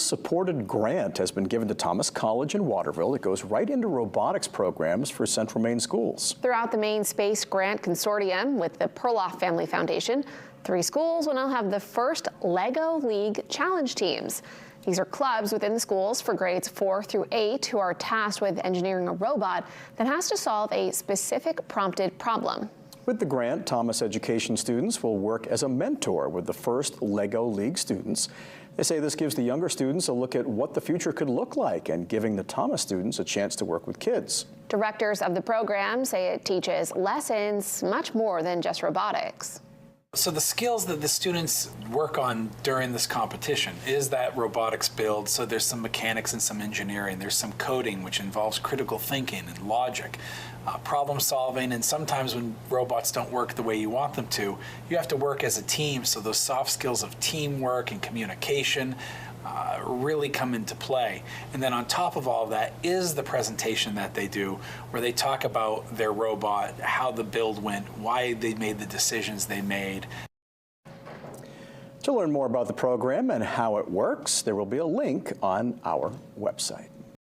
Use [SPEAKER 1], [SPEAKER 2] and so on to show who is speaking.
[SPEAKER 1] school-supported grant has been given to Thomas College in Waterville. It goes right into robotics programs for Central Maine schools.
[SPEAKER 2] Throughout the Maine Space Grant Consortium with the Perloff Family Foundation, 3 schools will now have the first LEGO League Challenge teams. These are clubs within the schools for grades 4 through 8 who are tasked with engineering a robot that has to solve a specific prompted problem.
[SPEAKER 1] With the grant, Thomas education students will work as a mentor with the first LEGO League students. They say this gives the younger students a look at what the future could look like and giving the Thomas students a chance to work with kids.
[SPEAKER 2] Directors of the program say it teaches lessons much more than just robotics.
[SPEAKER 3] So the skills that the students work on during this competition is that robotics build. So there's some mechanics and some engineering. There's some coding, which involves critical thinking and logic, problem solving. And sometimes when robots don't work the way you want them to, you have to work as a team. So those soft skills of teamwork and communication really come into play. And then on top of all of that is the presentation that they do, where they talk about their robot, how the build went, why they made the decisions they made.
[SPEAKER 1] To learn more about the program and how it works, there will be a link on our website.